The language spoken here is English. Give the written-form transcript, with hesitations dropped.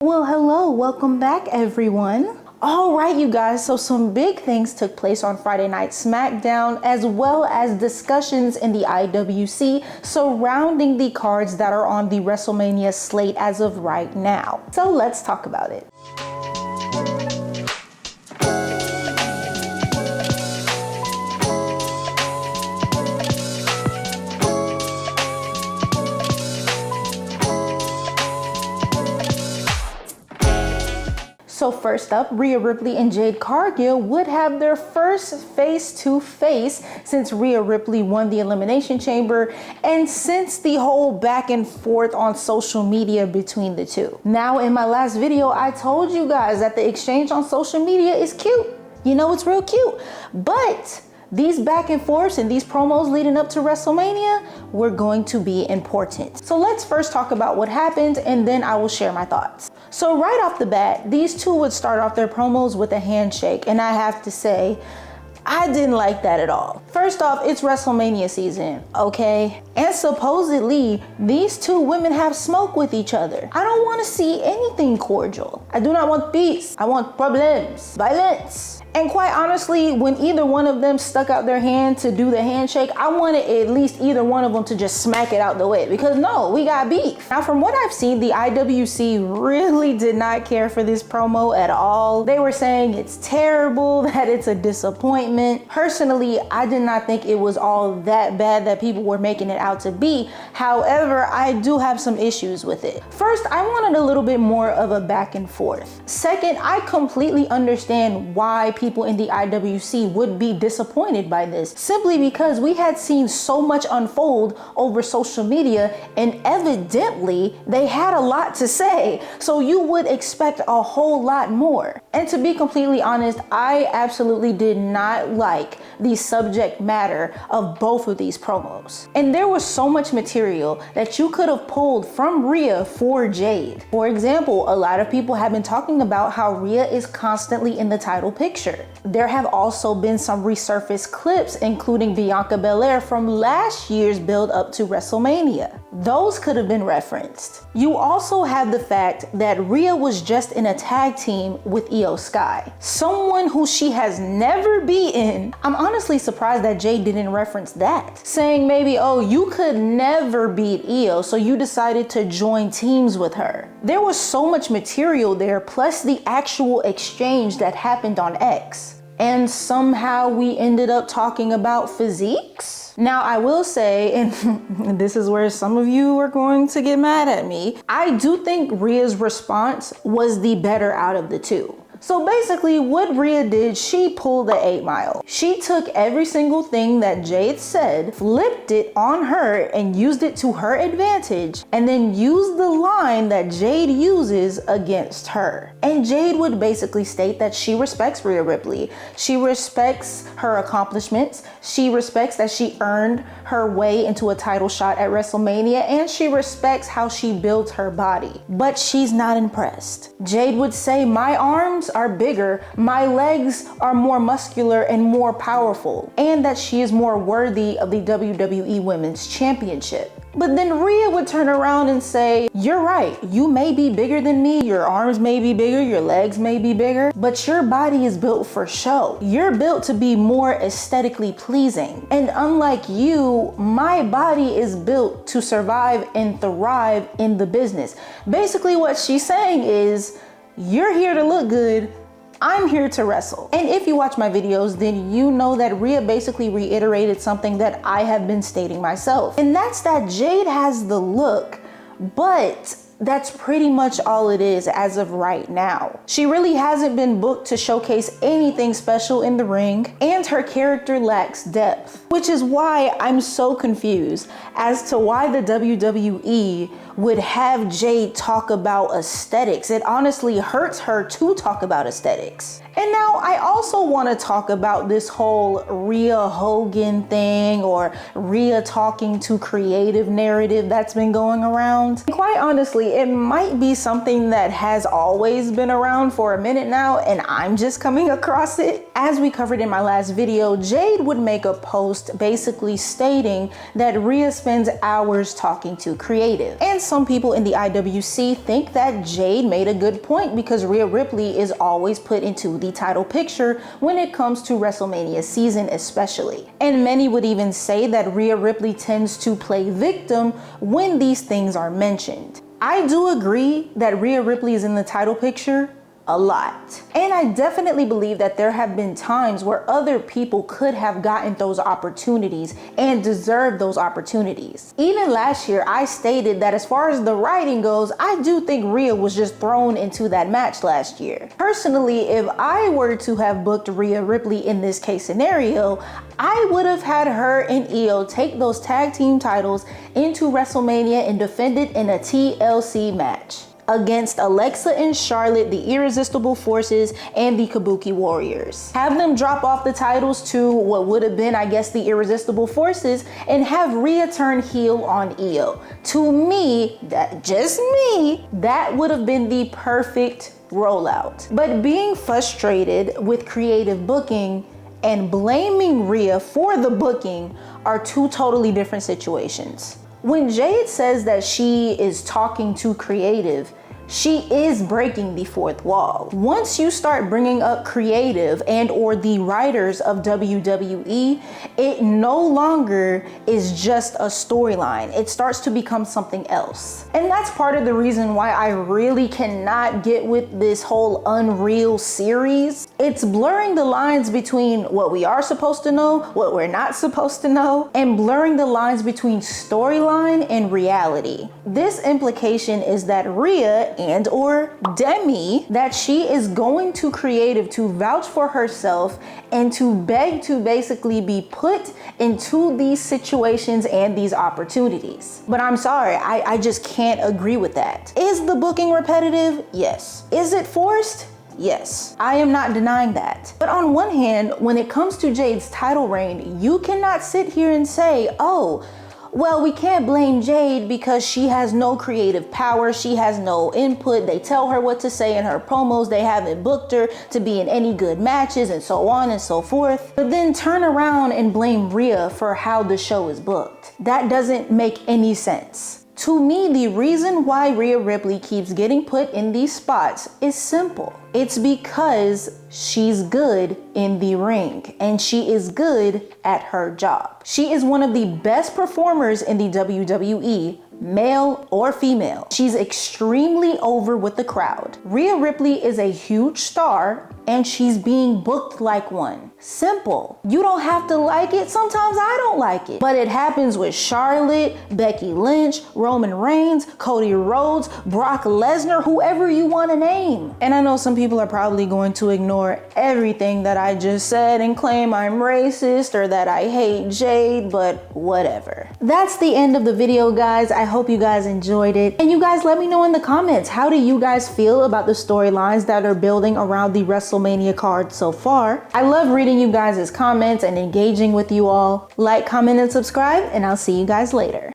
Well, hello, welcome back everyone. All right, you guys, so some big things took place on Friday Night SmackDown, as well as discussions in the IWC surrounding the cards that are on the WrestleMania slate as of right now. So let's talk about it. So first up, Rhea Ripley and Jade Cargill would have their first face-to-face since Rhea Ripley won the Elimination Chamber and since the whole back and forth on social media between the two. Now, in my last video, I told you guys that the exchange on social media is cute. You know, it's real cute, but these back and forths and these promos leading up to WrestleMania were going to be important. So let's first talk about what happened and then I will share my thoughts. So right off the bat, these two would start off their promos with a handshake, and I have to say, I didn't like that at all. First off, it's WrestleMania season, okay? And supposedly, these two women have smoke with each other. I don't want to see anything cordial. I do not want peace. I want problems, violence. And quite honestly, when either one of them stuck out their hand to do the handshake, I wanted at least either one of them to just smack it out the way, because no, we got beef. Now, from what I've seen, the IWC really did not care for this promo at all. They were saying it's terrible, that it's a disappointment. Personally, I did not think it was all that bad that people were making it out to be. However, I do have some issues with it. First, I wanted a little bit more of a back and forth. Second, I completely understand why people in the IWC would be disappointed by this, simply because we had seen so much unfold over social media and evidently they had a lot to say, so you would expect a whole lot more. And to be completely honest, I absolutely did not like the subject matter of both of these promos. And there was so much material that you could have pulled from Rhea for Jade. For example, a lot of people have been talking about how Rhea is constantly in the title picture. There have also been some resurfaced clips, including Bianca Belair from last year's build up to WrestleMania. Those could have been referenced. You also have the fact that Rhea was just in a tag team with Io Sky, someone who she has never beaten. I'm honestly surprised that Jade didn't reference that, saying maybe, oh, you could never beat Io, so you decided to join teams with her. There was so much material there, plus the actual exchange that happened on X. And somehow we ended up talking about physiques. Now, I will say, and this is where some of you are going to get mad at me, I do think Rhea's response was the better out of the two. So basically what Rhea did, she pulled the 8 Mile. She took every single thing that Jade said, flipped it on her and used it to her advantage, and then used the line that Jade uses against her. And Jade would basically state that she respects Rhea Ripley. She respects her accomplishments. She respects that she earned her way into a title shot at WrestleMania, and she respects how she built her body. But she's not impressed. Jade would say, my arms are bigger, my legs are more muscular and more powerful, and that she is more worthy of the WWE Women's Championship. But then Rhea would turn around and say, you're right, you may be bigger than me, your arms may be bigger, your legs may be bigger, but your body is built for show. You're built to be more aesthetically pleasing. And unlike you, my body is built to survive and thrive in the business. Basically what she's saying is, you're here to look good, I'm here to wrestle. And if you watch my videos, then you know that Rhea basically reiterated something that I have been stating myself. And that's that Jade has the look, but that's pretty much all it is as of right now. She really hasn't been booked to showcase anything special in the ring, and her character lacks depth, which is why I'm so confused as to why the WWE would have Jade talk about aesthetics. It honestly hurts her to talk about aesthetics. And now I also want to talk about this whole Rhea Hogan thing, or Rhea talking to creative narrative that's been going around. And quite honestly, it might be something that has always been around for a minute now, and I'm just coming across it. As we covered in my last video, Jade would make a post post basically stating that Rhea spends hours talking to creative. And some people in the IWC think that Jade made a good point because Rhea Ripley is always put into the title picture when it comes to WrestleMania season especially. And many would even say that Rhea Ripley tends to play victim when these things are mentioned. I do agree that Rhea Ripley is in the title picture a lot. And I definitely believe that there have been times where other people could have gotten those opportunities and deserved those opportunities. Even last year, I stated that as far as the writing goes, I do think Rhea was just thrown into that match last year. Personally, if I were to have booked Rhea Ripley in this case scenario, I would have had her and Io take those tag team titles into WrestleMania and defend it in a TLC match against Alexa and Charlotte, the Irresistible Forces, and the Kabuki Warriors. Have them drop off the titles to what would have been, I guess, the Irresistible Forces, and have Rhea turn heel on Io. To me, that would have been the perfect rollout. But being frustrated with creative booking and blaming Rhea for the booking are two totally different situations. When Jade says that she is talking to creative, she is breaking the fourth wall. Once you start bringing up creative and or the writers of WWE, it no longer is just a storyline. It starts to become something else. And that's part of the reason why I really cannot get with this whole Unreal series. It's blurring the lines between what we are supposed to know, what we're not supposed to know, and blurring the lines between storyline and reality. This implication is that Rhea and or Demi, that she is going to creative to vouch for herself and to beg to basically be put into these situations and these opportunities. But I'm sorry, I just can't agree with that. Is the booking repetitive? Yes. Is it forced? Yes, I am not denying that. But on one hand, when it comes to Jade's title reign, you cannot sit here and say, oh, well, we can't blame Jade because she has no creative power. She has no input. They tell her what to say in her promos. They haven't booked her to be in any good matches and so on and so forth. But then turn around and blame Rhea for how the show is booked. That doesn't make any sense. To me, the reason why Rhea Ripley keeps getting put in these spots is simple. It's because she's good in the ring and she is good at her job. She is one of the best performers in the WWE, male or female. She's extremely over with the crowd. Rhea Ripley is a huge star and she's being booked like one. Simple. You don't have to like it. Sometimes I don't like it. But it happens with Charlotte, Becky Lynch, Roman Reigns, Cody Rhodes, Brock Lesnar, whoever you want to name. And I know some people are probably going to ignore everything that I just said and claim I'm racist or that I hate Jade, but whatever. That's the end of the video, guys. I hope you guys enjoyed it. And you guys let me know in the comments, how do you guys feel about the storylines that are building around the WrestleMania card so far? I love reading you guys' comments and engaging with you all. Like, comment, and subscribe, and I'll see you guys later.